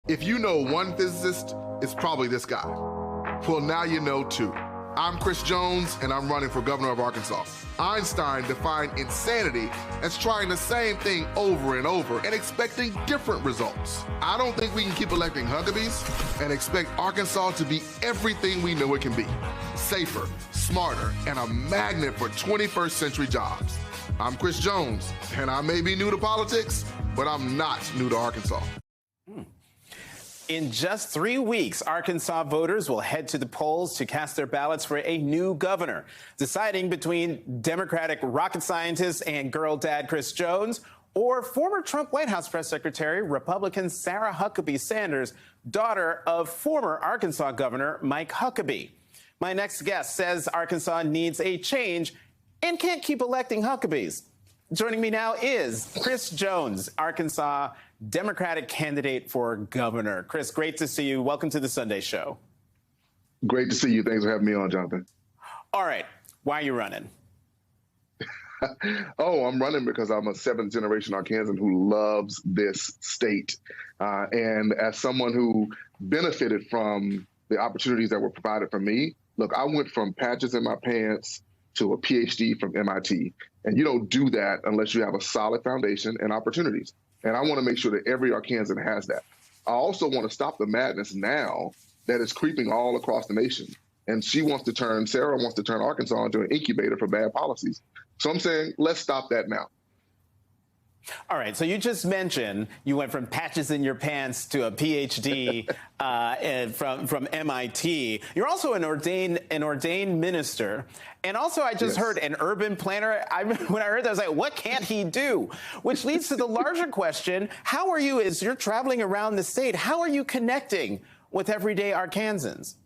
If you know one physicist, it's probably this guy. Well, now you know two. I'm Chris Jones, and I'm running for governor of Arkansas. Einstein defined insanity as trying the same thing over and over and expecting different results. I don't think we can keep electing Huckabees and expect Arkansas to be everything we know it can be. Safer, smarter, and a magnet for 21st century jobs. I'm Chris Jones, and I may be new to politics, but I'm not new to Arkansas. In just 3 weeks, Arkansas voters will head to the polls to cast their ballots for a new governor, deciding between Democratic rocket scientist and girl dad Chris Jones or former Trump White House press secretary, Republican Sarah Huckabee Sanders, daughter of former Arkansas Governor Mike Huckabee. My next guest says Arkansas needs a change and can't keep electing Huckabees. Joining me now is Chris Jones, Arkansas Democratic candidate for governor. Chris, great to see you. Welcome to the Sunday Show. Great to see you. Thanks for having me on, Jonathan. All right. Why are you running? I'm running because I'm a seventh generation Arkansan who loves this state. And as someone who benefited from the opportunities that were provided for me, look, I went from patches in my pants to a PhD from MIT. And you don't do that unless you have a solid foundation and opportunities. And I want to make sure that every Arkansan has that. I also want to stop the madness now that is creeping all across the nation. And Sarah wants to turn Arkansas into an incubator for bad policies. So I'm saying, let's stop that now. All right. So you just mentioned you went from patches in your pants to a PhD from MIT. You're also an ordained minister. And also, I just heard an urban planner. When I heard that, I was like, what can't he do? Which leads to the larger question. How are you, as you're traveling around the state, how are you connecting with everyday Arkansans?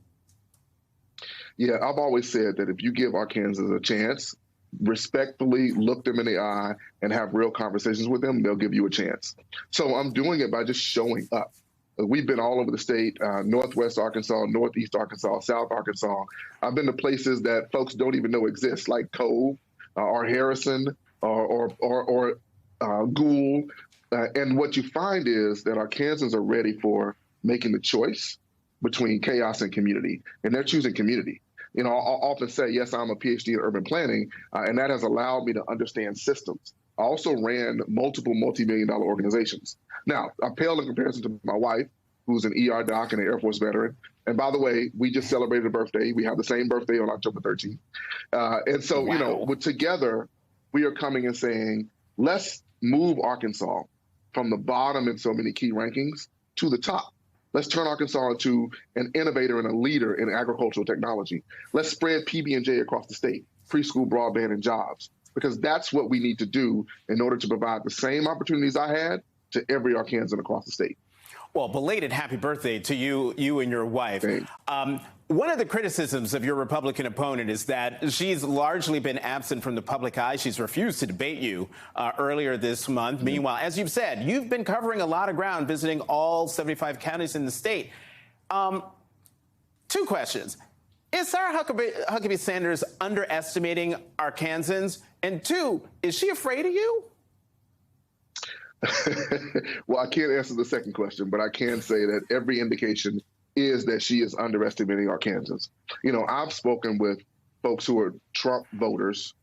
Yeah, I've always said that if you give Arkansans a chance, respectfully look them in the eye and have real conversations with them, they'll give you a chance. So I'm doing it by just showing up. We've been all over the state, Northwest Arkansas, Northeast Arkansas, South Arkansas. I've been to places that folks don't even know exist, like Cove or Harrison or Gould. And what you find is that Arkansans are ready for making the choice between chaos and community, and they're choosing community. You know, I'll often say, yes, I'm a PhD in urban planning, and that has allowed me to understand systems. I also ran multiple multi-million-dollar organizations. Now, I pale in comparison to my wife, who's an ER doc and an Air Force veteran. And by the way, we just celebrated a birthday. We have the same birthday on October 13th. And so, wow. Together, we are coming and saying, let's move Arkansas from the bottom in so many key rankings to the top. Let's turn Arkansas into an innovator and a leader in agricultural technology. Let's spread PB&J across the state, preschool, broadband, and jobs, because that's what we need to do in order to provide the same opportunities I had to every Arkansan across the state. Well, belated happy birthday to you and your wife. One of the criticisms of your Republican opponent is that she's largely been absent from the public eye. She's refused to debate you earlier this month. Mm-hmm. Meanwhile, as you've said, you've been covering a lot of ground, visiting all 75 counties in the state. Two questions. Is Sarah Huckabee Sanders underestimating Arkansans? And two, is she afraid of you? Well, I can't answer the second question, but I can say that every indication is that she is underestimating Arkansans. You know, I've spoken with folks who are Trump voters,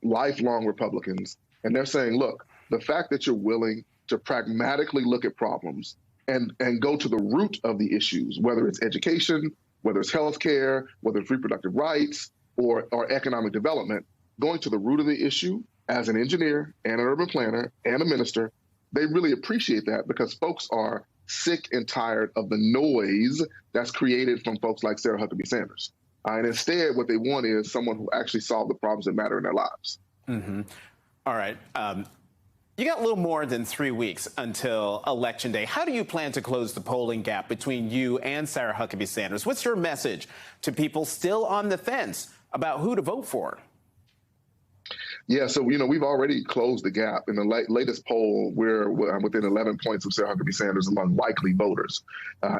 lifelong Republicans, and they're saying, look, the fact that you're willing to pragmatically look at problems and go to the root of the issues, whether it's education, whether it's health care, whether it's reproductive rights or economic development, going to the root of the issue as an engineer and an urban planner and a minister, they really appreciate that because folks are sick and tired of the noise that's created from folks like Sarah Huckabee Sanders. And instead, what they want is someone who actually solved the problems that matter in their lives. Mm-hmm. All right. You got a little more than 3 weeks until Election Day. How do you plan to close the polling gap between you and Sarah Huckabee Sanders? What's your message to people still on the fence about who to vote for? Yeah, so, we've already closed the gap. In the latest poll, we're within 11 points of Sarah Huckabee Sanders among likely voters.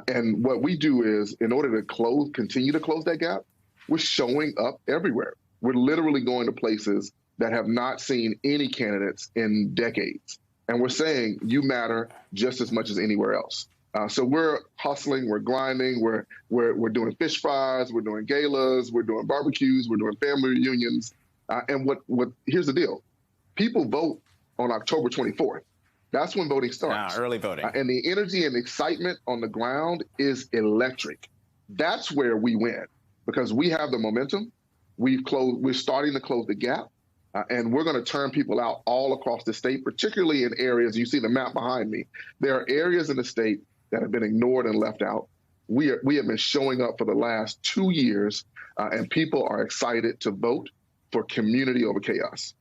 And what we do is, in order to continue to close that gap, we're showing up everywhere. We're literally going to places that have not seen any candidates in decades. And we're saying you matter just as much as anywhere else. So we're hustling, we're grinding, we're doing fish fries, we're doing galas, we're doing barbecues, we're doing family reunions. And here's the deal. People vote on October 24th. That's when voting starts. Early voting. And the energy and excitement on the ground is electric. That's where we win because we have the momentum. We're starting to close the gap. And we're going to turn people out all across the state, particularly in areas, you see the map behind me. There are areas in the state that have been ignored and left out. We have been showing up for the last 2 years, and people are excited to vote for community over chaos.